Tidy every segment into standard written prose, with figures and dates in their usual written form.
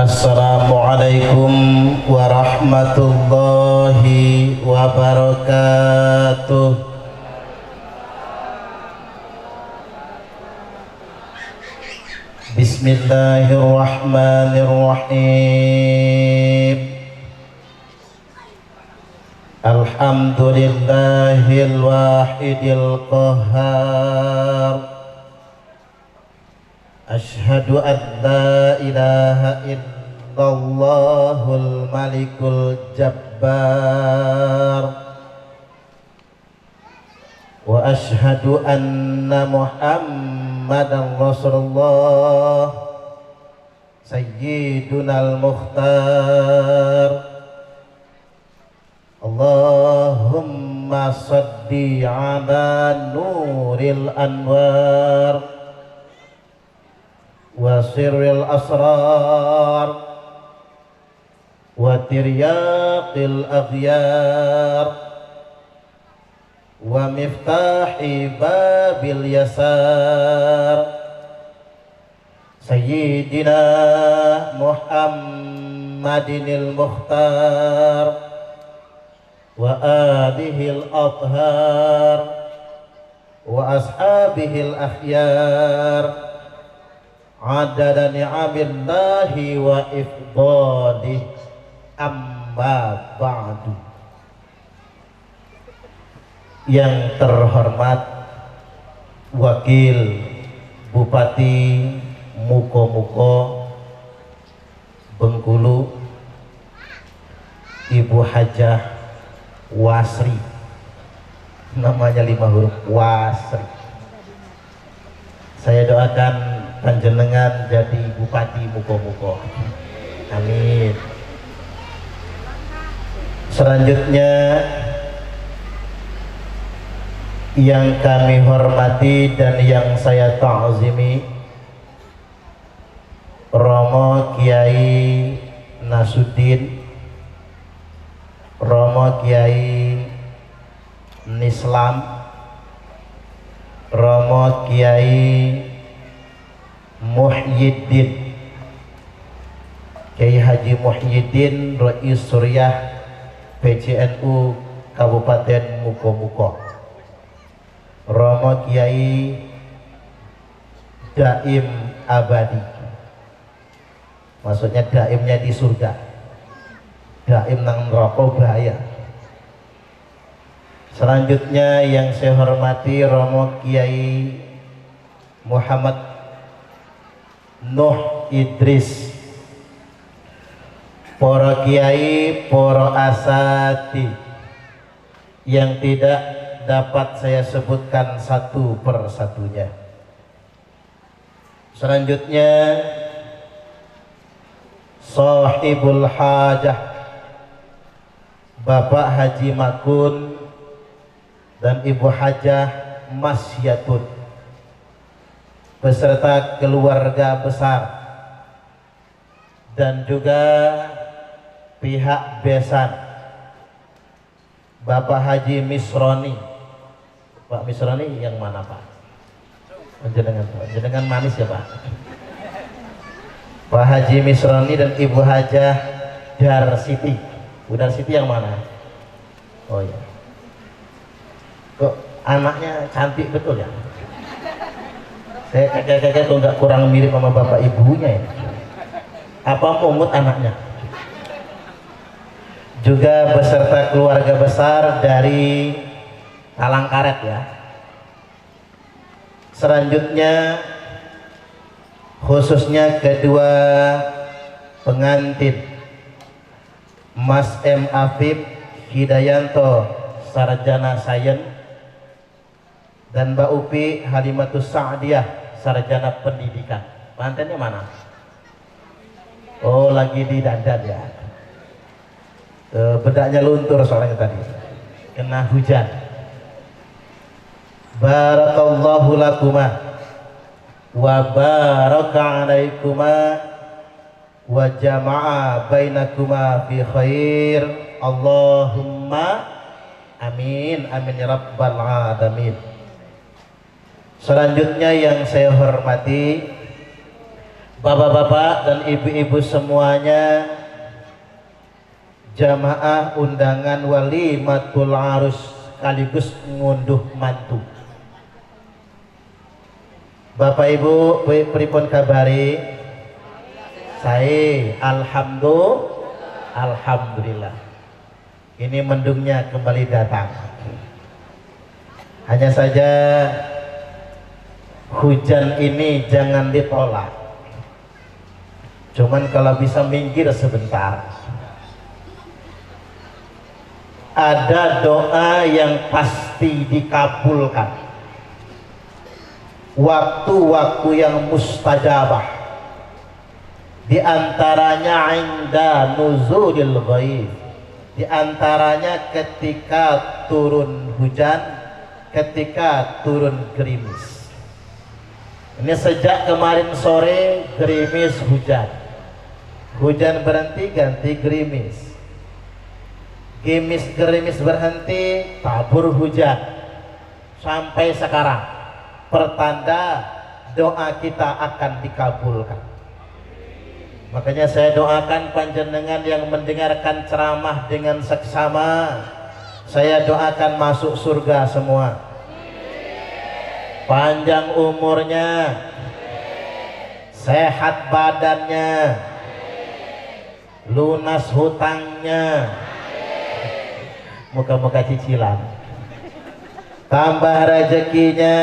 Assalamualaikum warahmatullahi wabarakatuh. Bismillahirrahmanirrahim. Alhamdulillahil wahidil qahhar. Asyhadu an la ilaha illallahul malikul jabbar. Wa asyhadu anna Muhammadan Rasulullah Sayyidunal Mukhtar. Allahumma salli ala nuril anwar wa sirril asrar wa tiryaqil aghyar wa miftahi babil yasar Sayyidina Muhammadinil Mukhtar wa alihil athhar wa ashabihil akhyar adada ni'amillahi wa ifdalih, amma ba'du. Yang terhormat Wakil Bupati Muko-Muko Bengkulu, Ibu Hajah Wasri, namanya 5 huruf, Wasri. Saya doakan panjenengan jadi Bupati Muko-Muko. Amin. Selanjutnya yang kami hormati dan yang saya ta'zimi, Romo Kiai Nasuddin, Romo Kiai Nislam, Romo Kiai Muhyiddin, Kiai Haji Muhyiddin Rais Suryah PCNU Kabupaten Muko-Muko, Romo Kiai Daim Abadi, maksudnya daimnya di surga, daim nang neraka bahaya. Selanjutnya yang saya hormati Romo Kiai Muhammad Nuh Idris, para kiai, para asati yang tidak dapat saya sebutkan satu persatunya. Selanjutnya Sahibul Hajah Bapak Haji Makun dan Ibu Hajah Masyatun beserta keluarga besar dan juga pihak besan Bapak Haji Misroni. Pak Misroni yang mana Pak? Jenengan manis ya Pak? Pak Haji Misroni dan Ibu Hajah Darsiti. Bu Darsiti yang mana? Oh ya. Kok anaknya cantik betul ya? Saya kakek-kakek kok nggak kurang mirip sama bapak ibunya ya? Apa mungut anaknya? Juga beserta keluarga besar dari Talangkaret ya. Selanjutnya khususnya kedua pengantin, Mas M. Afif Hidayanto Sarjana Sains dan Mbak Upi Halimatus Sa'diyah Sarjana Pendidikan. Mantannya mana? Oh, lagi di dandan ya. Bedaknya luntur soalnya tadi, kena hujan. Barakallahu lakuma wa baraka alaikuma wa jama'a bainakuma fi khair. Allahumma amin amin ya rabbal alamin. Selanjutnya yang saya hormati Bapak-bapak dan ibu-ibu semuanya, jamaah undangan walimatul arus sekaligus ngunduh mantu. Bapak Ibu, pripun kabari? Saya alhamdulillah. Ini mendungnya kembali datang. Hanya saja hujan ini jangan ditolak. Cuman kalau bisa minggir sebentar. Ada doa yang pasti dikabulkan, waktu-waktu yang mustajabah, di antaranya inda nuzulil ghaib, di antaranya ketika turun hujan, ketika turun gerimis. Ini sejak kemarin sore gerimis hujan, hujan berhenti ganti gerimis, gerimis berhenti tabur hujan, sampai sekarang pertanda doa kita akan dikabulkan. Makanya saya doakan panjenengan yang mendengarkan ceramah dengan seksama, saya doakan masuk surga semua, panjang umurnya, sehat badannya, lunas hutangnya, muka-muka cicilan, tambah rezekinya,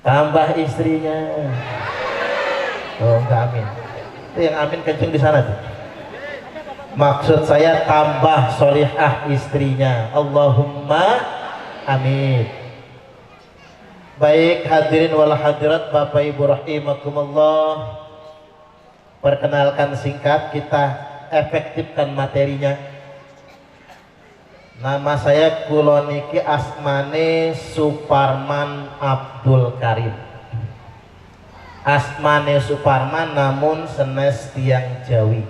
tambah istrinya. Oh enggak, amin. Itu yang amin kenceng di sana tuh. Maksud saya tambah solihah istrinya. Allahumma amin. Baik hadirin wal hadirat, Bapak Ibu rahimakumullah, perkenalkan singkat, kita efektifkan materinya. Nama saya kuloniki asmane Suparman Abdul Karim. Asmane Suparman namun senes tiang Jawi.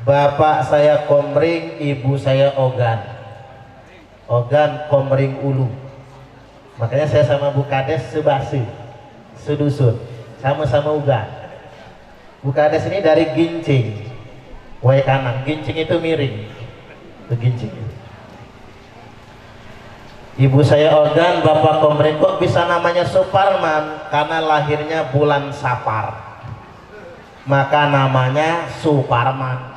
Bapak saya Komring, ibu saya Ogan. Ogan Komring Ulu. Makanya saya sama Bu Kades sebasi, sedusun, sama-sama Ogan. Bu Kades ini dari Gincing, Wai kanan. Gincing itu miring, itu Gincing. Ibu saya Ogan, Bapak Komring. Kok bisa namanya Suparman? Karena lahirnya bulan Sapar, maka namanya Suparman.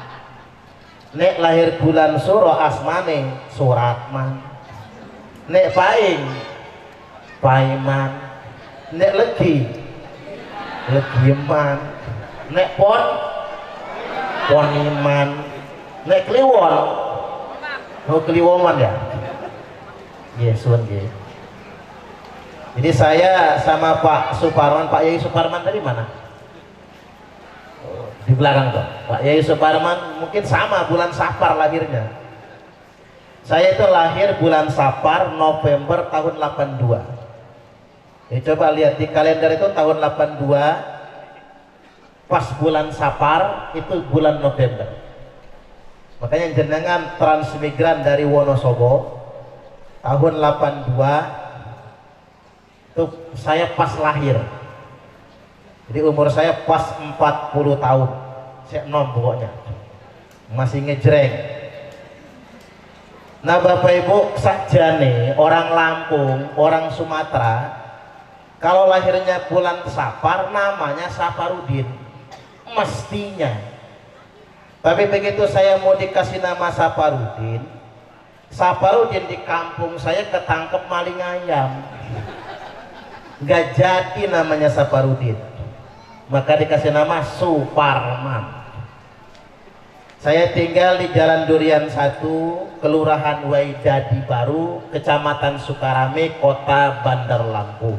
Nek lahir bulan Suro asmane Suratman. Nek Paing Paiman. Nek Legi Legieman. Nek Pon Poniman. Nek Kliwon Kliwoman ya. Yesuan ya. Jadi saya sama Pak Suparman, Pak Yai Suparman dari mana? Di belakang tuh. Pak Yai Suparman mungkin sama bulan Sapar lahirnya. Saya itu lahir bulan Sapar November tahun 82. Ya, coba lihat di kalender itu tahun 82, pas bulan Sapar itu bulan November. Makanya jenengan transmigran dari Wonosobo tahun 82 itu saya pas lahir. Jadi umur saya pas 40 tahun. Saya nom pokoknya. Masih ngejreng. Nah Bapak Ibu sajane orang Lampung, orang Sumatera, kalau lahirnya bulan Sapar namanya Saparudin. Mestinya. Tapi begitu saya mau dikasih nama Saparudin, Saparudin di kampung saya ketangkep maling ayam. Gak jadi namanya Saparudin. Maka dikasih nama Suparman. Saya tinggal di Jalan Durian 1, Kelurahan Waidadi Baru, Kecamatan Sukarame, Kota Bandar Lampung.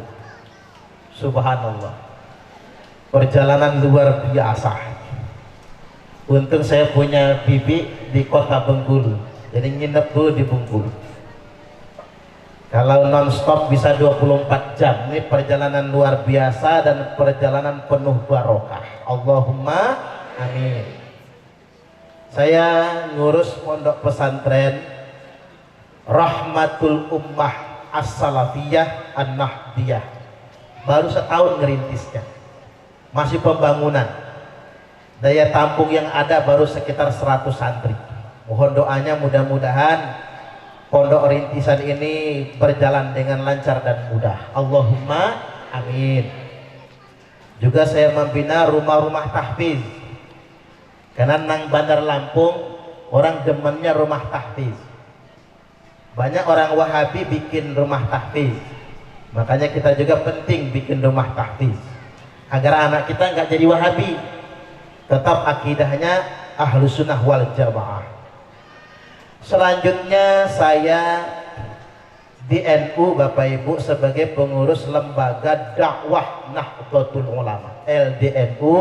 Subhanallah. Perjalanan luar biasa. Untung saya punya bibi di Kota Bengkulu. Jadi nginep dulu di Bengkulu. Kalau non-stop bisa 24 jam. Ini perjalanan luar biasa dan perjalanan penuh barokah. Allahumma amin. Saya ngurus pondok pesantren Rahmatul Ummah As-Salafiyah An-Nahdiyah baru setahun ngerintisnya, masih pembangunan. Daya tampung yang ada baru sekitar 100 santri. Mohon doanya mudah-mudahan pondok rintisan ini berjalan dengan lancar dan mudah. Allahumma amin. Juga saya membina rumah-rumah tahfiz. Karena nang Bandar Lampung orang demennya rumah tahfiz. Banyak orang Wahabi bikin rumah tahfiz. Makanya kita juga penting bikin rumah tahfiz agar anak kita nggak jadi Wahabi, tetap akidahnya Ahlus Sunnah wal Jamaah. Selanjutnya saya di NU Bapak Ibu sebagai pengurus lembaga dakwah Nahdlatul Ulama LDNU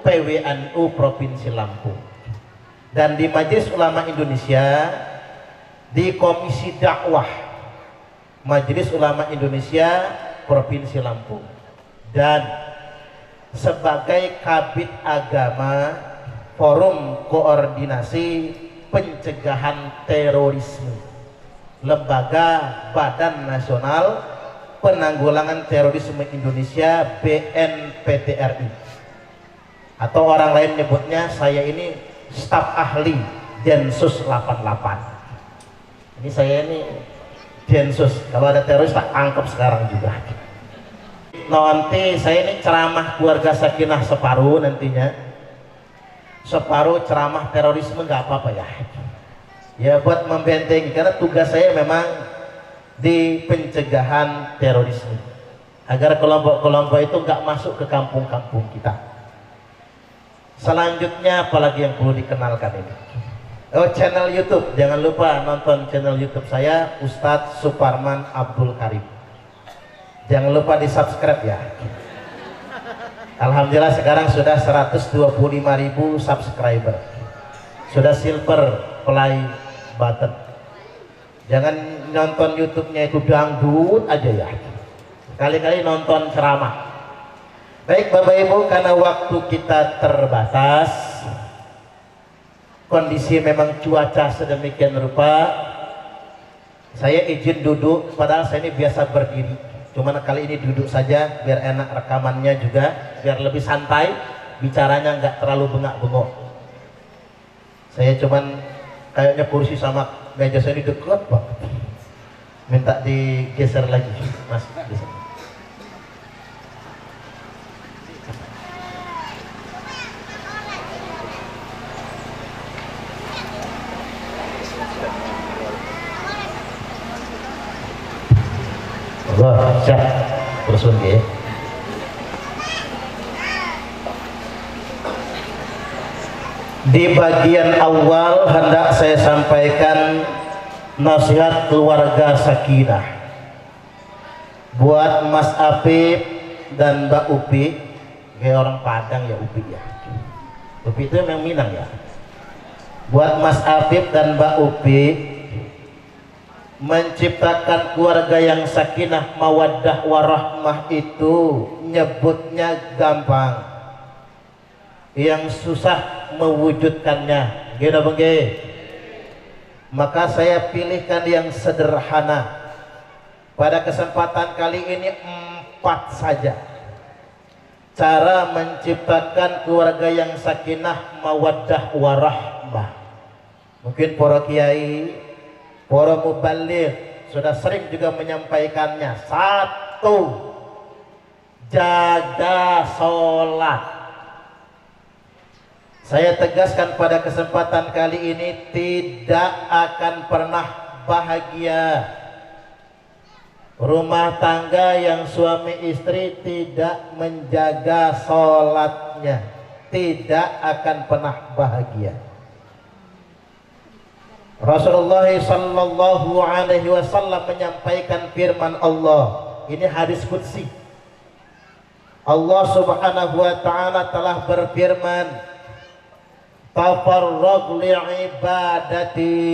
PWNU Provinsi Lampung, dan di Majelis Ulama Indonesia di Komisi Dakwah Majelis Ulama Indonesia Provinsi Lampung, dan sebagai Kabid Agama Forum Koordinasi Pencegahan Terorisme Lembaga Badan Nasional Penanggulangan Terorisme Indonesia BNPTRI, atau orang lain nyebutnya saya ini staf ahli Densus 88. Ini saya ini Densus, kalau ada teroris tak angkep sekarang juga. Nanti saya ini ceramah keluarga sakinah separuh, nantinya separuh ceramah terorisme nggak apa-apa ya. Ya buat membentengi, karena tugas saya memang di pencegahan terorisme agar kelompok-kelompok itu nggak masuk ke kampung-kampung kita. Selanjutnya apalagi yang perlu dikenalkan ini? Oh, channel YouTube, jangan lupa nonton channel YouTube saya Ustadz Suparman Abdul Karim. Jangan lupa di subscribe ya. Alhamdulillah sekarang sudah 125.000 subscriber, sudah silver play button. Jangan nonton YouTube-nya itu dangdut aja ya, kali-kali nonton ceramah. Baik Bapak Ibu, karena waktu kita terbatas, kondisi memang cuaca sedemikian rupa, saya izin duduk, padahal saya ini biasa berdiri. Cuman kali ini duduk saja biar enak rekamannya juga, biar lebih santai, bicaranya nggak terlalu bengak-bengok. Saya cuman kayaknya kursi sama meja saya ini dekat banget, minta digeser lagi Mas. Geser. Allah, siap, terus lagi. Di bagian awal hendak saya sampaikan nasihat keluarga sakinah buat Mas Apip dan Mbak Upi. Kayak orang Padang ya Upi ya. Upi itu memang Minang ya. Buat Mas Apip dan Mbak Upi, menciptakan keluarga yang sakinah mawaddah warahmah itu nyebutnya gampang, yang susah mewujudkannya, gitu bengke. Maka saya pilihkan yang sederhana. Pada kesempatan kali ini 4 saja cara menciptakan keluarga yang sakinah mawaddah warahmah. Mungkin para kiai, para mubaligh sudah sering juga menyampaikannya. 1, jaga sholat. Saya tegaskan pada kesempatan kali ini, tidak akan pernah bahagia rumah tangga yang suami istri tidak menjaga sholatnya, tidak akan pernah bahagia. Rasulullah sallallahu alaihi wasallam menyampaikan firman Allah, ini hadis qudsi. Allah subhanahu wa ta'ala telah berfirman, tafarraq li'ibadati,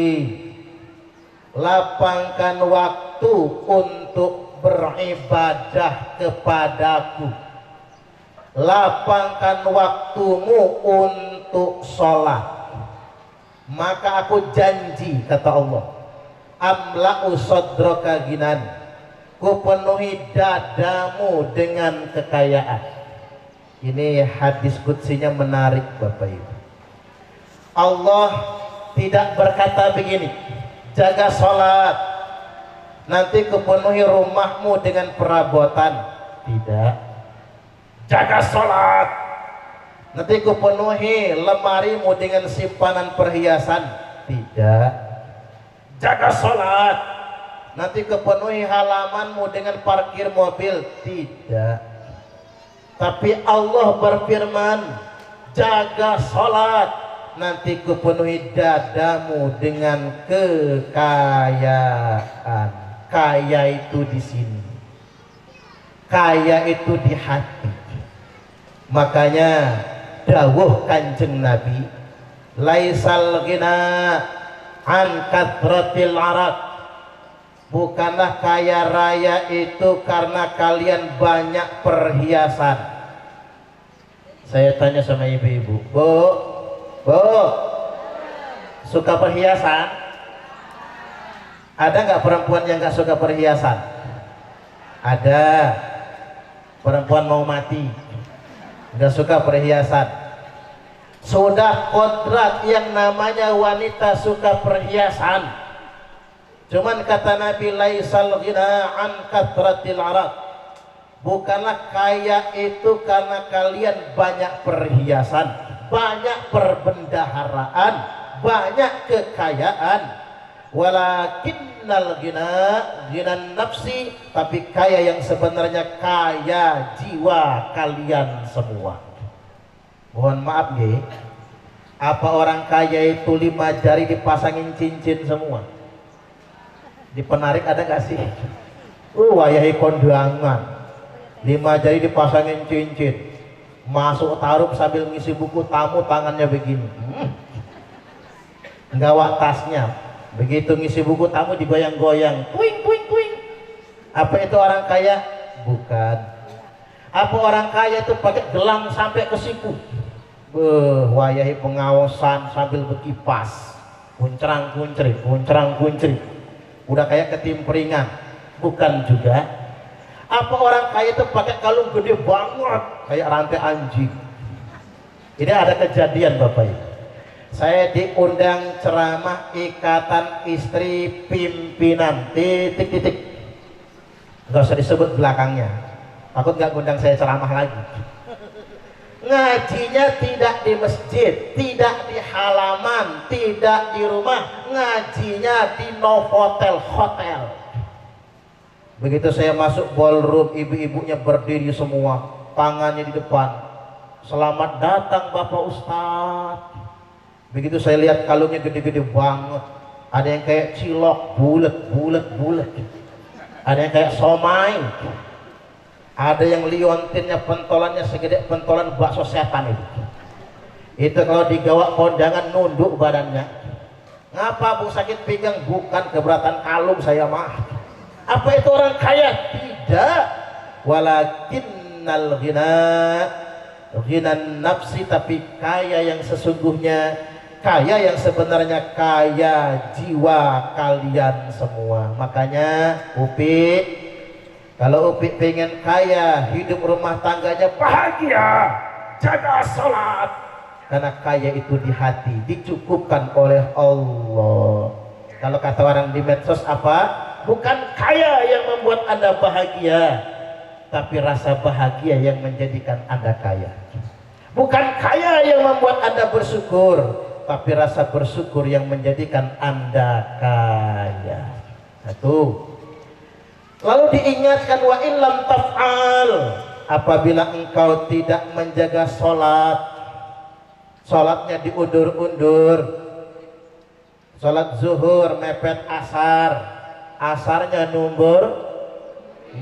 lapangkan waktu untuk beribadah kepadaku, lapangkan waktumu untuk sholat, maka aku janji, kata Allah, amla'u sadraka ginan, kupenuhi dadamu dengan kekayaan. Ini hadis qudsinya menarik Bapak Ibu. Allah tidak berkata begini, jaga sholat nanti kupenuhi rumahmu dengan perabotan. Tidak. Jaga sholat nanti kupenuhi lemarimu dengan simpanan perhiasan. Tidak. Jaga sholat nanti kupenuhi halamanmu dengan parkir mobil. Tidak. Tapi Allah berfirman, jaga sholat nanti kupenuhi dadamu dengan kekayaan. Kaya itu di sini, kaya itu di hati. Makanya dawuh Kanjeng Nabi, laisal ghina an kathratil arad, bukanlah kaya raya itu karena kalian banyak perhiasan. Saya tanya sama ibu-ibu, Bu, suka perhiasan? Ada nggak perempuan yang nggak suka perhiasan? Ada. Perempuan mau mati nggak suka perhiasan. Sudah kodrat yang namanya wanita suka perhiasan. Cuman kata Nabi, laisal ghina an kathratil arad, bukanlah kaya itu karena kalian banyak perhiasan, banyak perbendaharaan, banyak kekayaan. Walakinnal ghinan nafsi, tapi kaya yang sebenarnya kaya jiwa kalian semua. Mohon maaf ya, apa orang kaya itu 5 jari dipasangin cincin semua? Di penarik ada gak sih? Wayahi kondangan 5 jari dipasangin cincin, masuk taruh sambil ngisi buku tamu tangannya begini, ngawak tasnya. Begitu ngisi buku tamu digoyang-goyang, kuing kuing kuing. Apa itu orang kaya? Bukan. Apa orang kaya itu pakai gelang sampai ke siku? Wayahi pengawasan sambil berkipas, kuncrang kuncri, kuncrang kuncri. Udah kayak ketimpringan. Bukan juga. Apa orang kaya itu pakai kalung gede banget kayak rantai anjing? Ini ada kejadian Bapak Ibu. Saya diundang ceramah Ikatan Istri Pimpinan titik-titik, nggak usah disebut belakangnya, takut nggak ngundang saya ceramah lagi. Ngajinya tidak di masjid, tidak di halaman, tidak di rumah, ngajinya di Novotel hotel. Begitu saya masuk ballroom, ibu-ibunya berdiri semua, tangannya di depan, selamat datang Bapak Ustadz. Begitu saya lihat kalungnya gede-gede banget, ada yang kayak cilok bulet, ada yang kayak somai, ada yang liontinnya pentolannya segede pentolan bakso setan itu kalau digawa kondangan nunduk badannya. Ngapa Bu, sakit pinggang? Bukan, keberatan kalung saya mah. Apa itu orang kaya? Tidak. Walakinnal ghinan nafsi, tapi kaya yang sesungguhnya, kaya yang sebenarnya kaya jiwa kalian semua. Makanya Upi, kalau Upi pengen kaya, hidup rumah tangganya bahagia, jaga sholat, karena kaya itu di hati, dicukupkan oleh Allah. Kalau kata orang di medsos apa? Bukan kaya yang membuat Anda bahagia, tapi rasa bahagia yang menjadikan Anda kaya. Bukan kaya yang membuat Anda bersyukur, tapi rasa bersyukur yang menjadikan Anda kaya. Satu. Lalu diingatkan, wa illam taf'al, apabila engkau tidak menjaga sholat, sholatnya diundur-undur, sholat zuhur mepet asar, asarnya numbur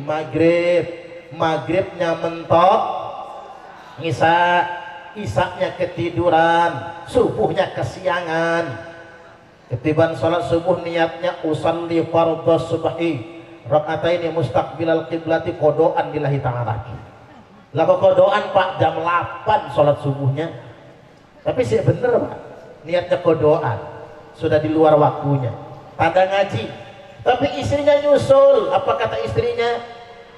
maghrib, maghribnya mentok isya, isaknya ketiduran, subuhnya kesiangan. Ketiban sholat subuh niatnya usalli fardhu subhi rakaataini mustaqbilal qiblati, kodoan lillahi ta'ala. Lah kok kodoan Pak, jam 8 sholat subuhnya. Tapi sih bener Pak, niatnya kodoan, sudah di luar waktunya. Tanda ngaji, Tapi istrinya nyusul. Apa kata istrinya?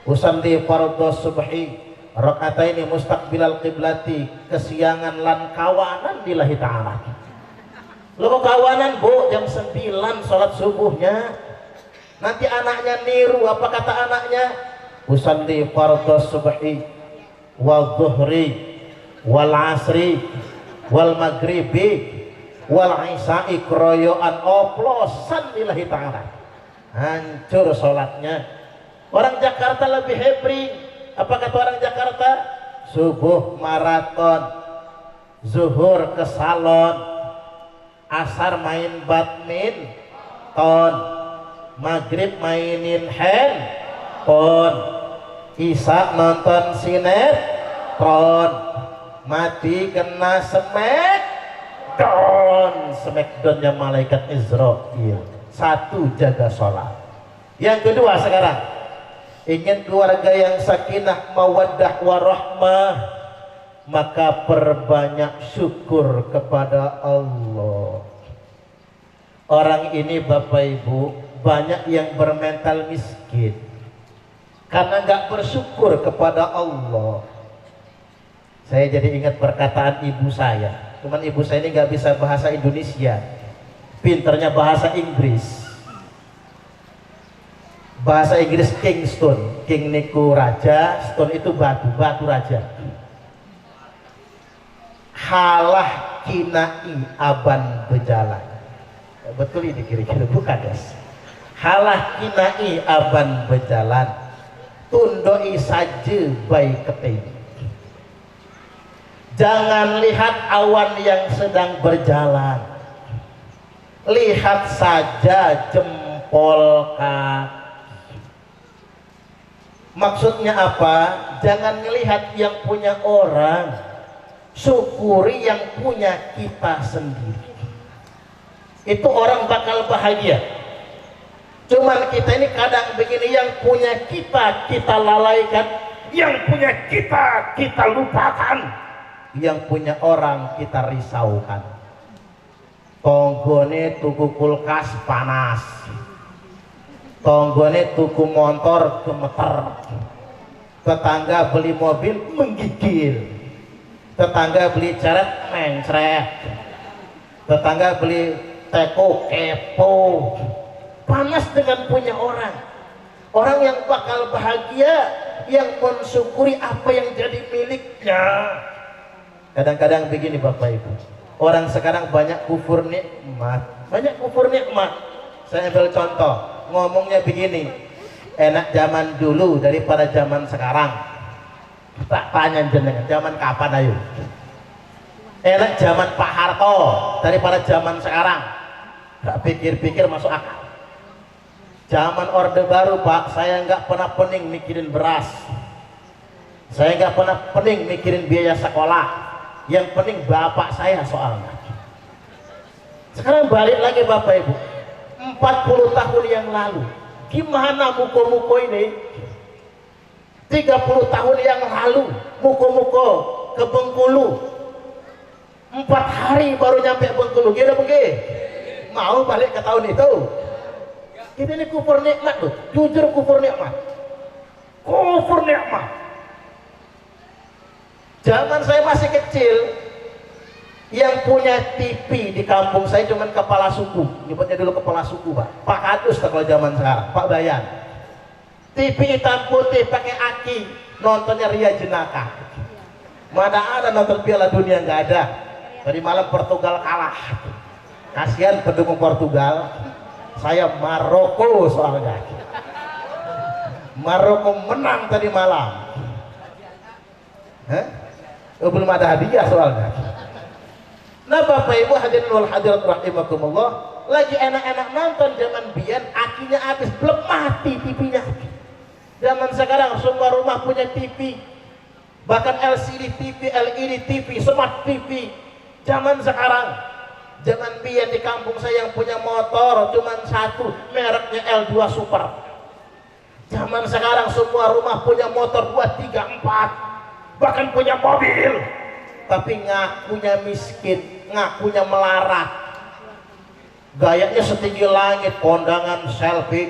Usalli fardhu subhi rakaataini mustaqbilal qiblati, kesiangan lan kawanan lillahi ta'ala. Lo kok kawanan bu, jam 9 sholat subuhnya. Nanti anaknya niru. Apa kata anaknya? Usalli fardhu subhi wal dhuhri wal asri wal maghribi wal isya'i kroyoan oplosan lillahi ta'ala. Hancur sholatnya. Orang Jakarta lebih hebring. Apa kata orang Jakarta? Subuh maraton, zuhur ke salon, asar main badminton, maghrib mainin handphone, isya nonton sinetron, mati kena smackdownnya malaikat Israel. Satu, jaga sholat. Yang kedua sekarang, ingin keluarga yang sakinah mawaddah warahmah, maka perbanyak syukur kepada Allah. Orang ini Bapak Ibu banyak yang bermental miskin karena nggak bersyukur kepada Allah. Saya jadi ingat perkataan ibu saya. Cuman ibu saya ini nggak bisa bahasa Indonesia, pinternya bahasa Inggris. Bahasa Inggris king stone, king niku raja, stone itu batu, batu raja. Halah kinai aban bejalan. Betul ini kira-kira, bukan guys. Halah kinai aban bejalan, tundoi saja baik keting. Jangan lihat awan yang sedang berjalan, lihat saja jempol kaki. Maksudnya apa? Jangan melihat yang punya orang, syukuri yang punya kita sendiri. Itu orang bakal bahagia. Cuman kita ini kadang begini, yang punya kita lalaikan, yang punya kita lupakan, yang punya orang kita risaukan. Tonggone tuku kulkas panas, tonggone tuku motor gemeter, tetangga beli mobil menggigil, tetangga beli ceret mencret, tetangga beli teko kepo. Panas dengan punya orang. Orang yang bakal bahagia yang mensyukuri apa yang jadi miliknya. Kadang-kadang begini Bapak Ibu, orang sekarang banyak kufur nikmat, banyak kufur nikmat. Saya ambil contoh, ngomongnya begini, enak zaman dulu daripada zaman sekarang. Tak tanya jenengan, zaman kapan ayo? Enak zaman Pak Harto daripada zaman sekarang. Tak pikir-pikir masuk akal. Zaman Orde Baru Pak, saya nggak pernah pening mikirin beras, saya nggak pernah pening mikirin biaya sekolah. Yang penting bapak saya soalnya. Sekarang balik lagi Bapak Ibu, 40 tahun yang lalu, gimana muko-muko ini? 30 tahun yang lalu, muko-muko ke Bengkulu, 4 hari baru nyampe Bengkulu. Gila pergi? Mau balik ke tahun itu? Kita ini kufur nikmat loh, jujur kufur nikmat. Kufur nikmat. Zaman saya masih kecil, yang punya TV di kampung saya cuman kepala suku, nyebutnya dulu kepala suku Pak, Pak Kadus kalau zaman sekarang, Pak Bayan. TV hitam putih pakai aki, nontonnya Ria Jenaka. Mana ada nonton Piala Dunia, nggak ada. Tadi malam Portugal kalah, kasihan pendukung Portugal. Saya Maroko soalnya, Maroko menang tadi malam. Belum ada hadiah soalnya. Nah Bapak Ibu hadirin wal hadirat rahimakumullah, lagi enak-enak nonton zaman biyen, akinya habis, belum mati TV-nya. Zaman sekarang semua rumah punya TV, bahkan LCD TV, LED TV, Smart TV. Zaman sekarang, zaman biyen di kampung saya yang punya motor cuman satu, mereknya L2 Super. Zaman sekarang semua rumah punya motor 2, 3, 4, bahkan punya mobil, tapi ngakunya miskin, ngakunya melarat. gayanya setinggi langit, kondangan selfie,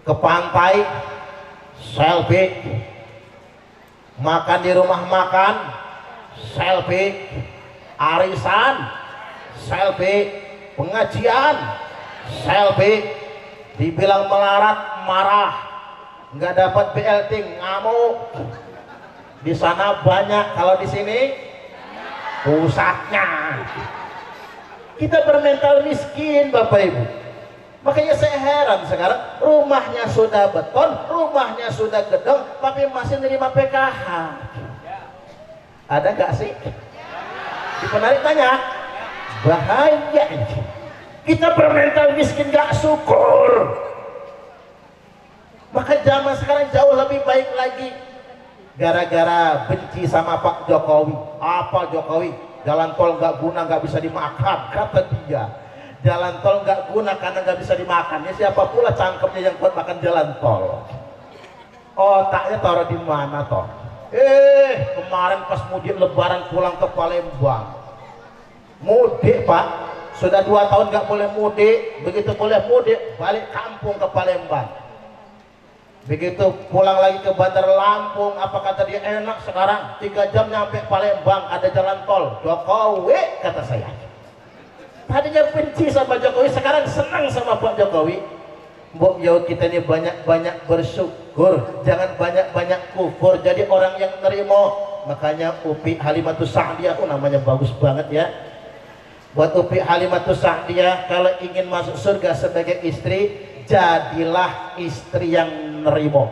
ke pantai selfie, makan di rumah makan selfie, arisan selfie, pengajian selfie, dibilang melarat marah, nggak dapat BLT ngamuk. Di sana banyak, kalau di sini pusatnya. Kita bermental miskin Bapak Ibu. Makanya saya heran sekarang, rumahnya sudah beton, rumahnya sudah gedung, tapi masih nerima PKH. Ada nggak sih? Si penarik tanya, bahaya ini. Kita bermental miskin nggak syukur. Maka zaman sekarang jauh lebih baik lagi. Gara-gara benci sama Pak Jokowi. Apa Jokowi? Jalan tol nggak guna, nggak bisa dimakan, kata dia. Jalan tol nggak guna karena nggak bisa dimakan. Ya siapa pula cangkemnya yang buat makan jalan tol? Otaknya taruh di mana toh? Kemarin pas mudik Lebaran pulang ke Palembang. Mudik Pak, sudah 2 tahun nggak boleh mudik. Begitu boleh mudik, balik kampung ke Palembang. Begitu pulang lagi ke Bandar Lampung, apa kata dia, enak sekarang 3 jam nyampe Palembang, ada jalan tol. Jokowi, kata saya. Tadinya benci sama Jokowi, sekarang senang sama Pak Jokowi. Mbok yo kita ini banyak-banyak bersyukur, jangan banyak-banyak kufur, jadi orang yang nerimo. Makanya Upi Halimatus Sa'diyah, namanya bagus banget ya. Buat Upi Halimatus Sa'diyah, kalau ingin masuk surga sebagai istri, jadilah istri yang nerimo.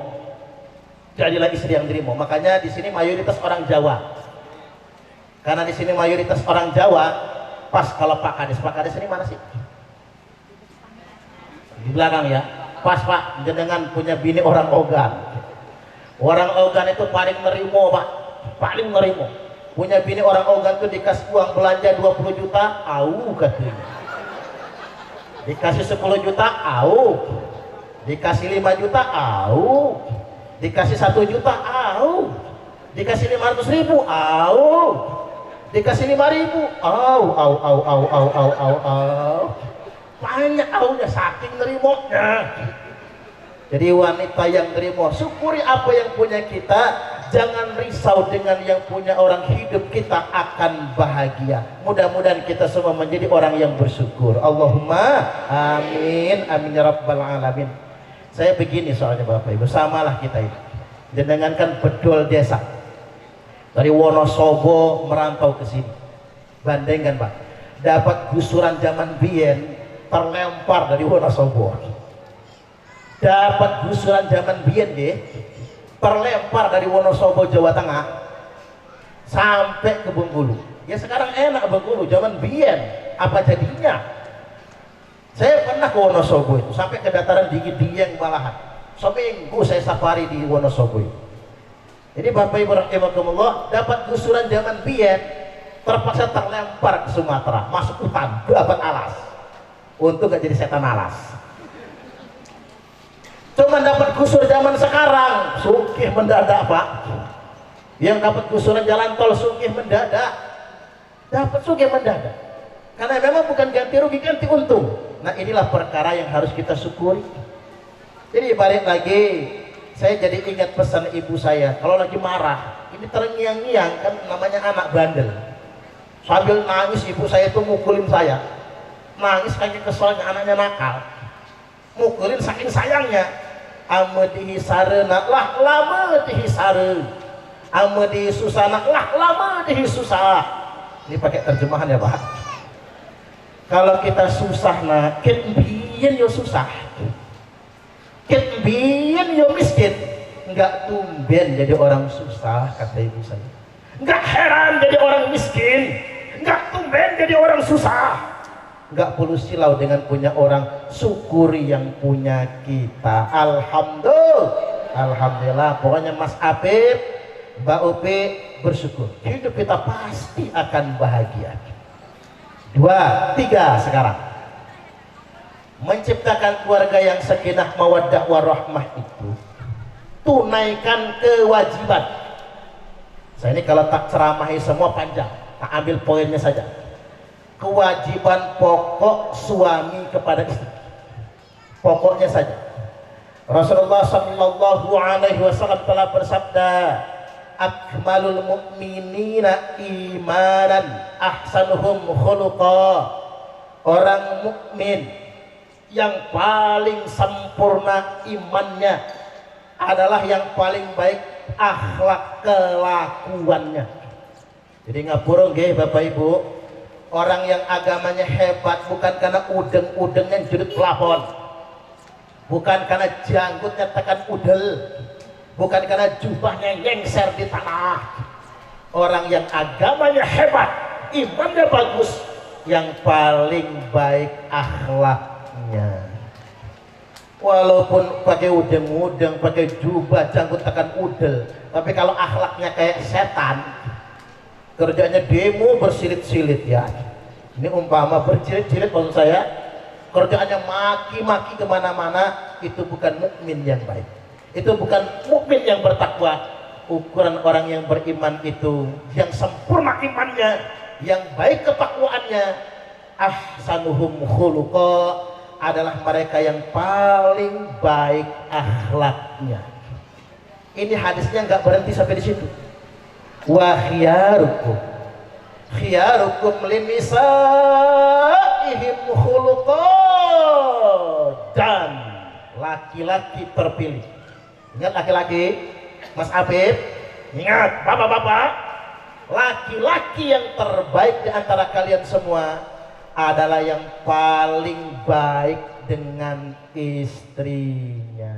Jadilah istri yang nerimo. Makanya di sini mayoritas orang Jawa. Karena di sini mayoritas orang Jawa, pas kalau Pak Kades ini mana sih? Di belakang ya. Pas Pak, jenengan punya bini orang Ogan. Orang Ogan itu paling nerimo Pak, paling nerimo. Punya bini orang Ogan itu dikasih uang belanja 20 juta, katanya. Dikasih 10 juta, dikasih 5 juta, dikasih 1 juta, dikasih 500.000, dikasih 5.000, banyak aunya saking nerimonya. Jadi wanita yang nerimo, syukuri apa yang punya kita, jangan risau dengan yang punya orang, hidup kita akan bahagia. Mudah-mudahan kita semua menjadi orang yang bersyukur. Allahumma amin, amin ya rabbal alamin. Saya begini soalnya Bapak Ibu, samalah kita ini. Jenengan kan bedol desa. Dari Wonosobo merantau ke sini. Bandingkan Pak, dapat gusuran zaman biyen terlempar dari Wonosobo. Dapat gusuran zaman biyen deh, terlempar dari Wonosobo Jawa Tengah sampai ke Bengkulu. Ya sekarang enak Bengkulu, zaman biyen apa jadinya? Saya pernah ke Wonosobo itu, sampai ke dataran Dieng malahan. Seminggu saya safari di Wonosobo itu. Jadi Bapak Ibu rahimakumullah, dapat gusuran zaman biyen, terpaksa terlempar ke Sumatera, masuk hutan, dapat alas. Untuk gak jadi setan alas. Cuma dapat gusur zaman sekarang, sugih mendadak Pak. Yang dapat gusuran jalan tol sugih mendadak. Dapat sugih mendadak. Karena memang bukan ganti rugi, ganti untung. Nah inilah perkara yang harus kita syukuri. Jadi balik lagi, saya jadi ingat pesan ibu saya, kalau lagi marah, ini terngiang-ngiang, kan namanya anak bandel. Sambil nangis ibu saya itu mukulin saya. Nangis kayak keselnya anaknya nakal. Mukulin saking sayangnya. Amedihi sarena lah lama dihi sare. Amedihi susana lah lama dihi susah. Ini pakai terjemahan ya Pak. Kalau kita susah nah, ketbian yo susah. Ketbian yo miskin. Enggak tumben jadi orang susah, kata ibu saya. Enggak heran jadi orang miskin. Enggak tumben jadi orang susah. Enggak perlu silau dengan punya orang, syukuri yang punya kita. Alhamdulillah. Pokoknya Mas Apip, Mbak Upi bersyukur, hidup kita pasti akan bahagia. 2, 3 sekarang, menciptakan keluarga yang sakinah mawaddah warahmah itu, tunaikan kewajiban. Saya ini kalau tak ceramahi semua panjang, tak ambil poinnya saja. kewajiban pokok suami kepada istri, pokoknya saja. Rasulullah sallallahu alaihi wasallam telah bersabda, akmalul mu'minina imanan ahsanuhum khuluqa. Orang mukmin yang paling sempurna imannya adalah yang paling baik akhlak kelakuannya. Jadi ngapura nggih Bapak Ibu, orang yang agamanya hebat bukan karena udeng-udengnya judut plafon, bukan karena janggutnya tekan udel, bukan karena jubahnya nyengser di tanah. Orang yang agamanya hebat, imannya bagus, yang paling baik akhlaknya. Walaupun pakai udeng-udeng, pakai jubah, janggut tekan udel, tapi kalau akhlaknya kayak setan, kerjanya demo bersilit-silit ya. Ini umpama berjilid-jilid maksud saya, kerjaannya maki-maki kemana-mana, itu bukan mukmin yang baik. Itu bukan mukmin yang bertakwa. Ukuran orang yang beriman itu yang sempurna imannya, yang baik ketakwaannya, ahsanuhum khuluqa, adalah mereka yang paling baik akhlaknya. Ini hadisnya nggak berhenti sampai di situ. Wa khiyarukum linisaihim khuluqa, dan laki-laki terpilih. Ingat laki-laki, Mas Afif, ingat bapak-bapak, laki-laki yang terbaik di antara kalian semua adalah yang paling baik dengan istrinya.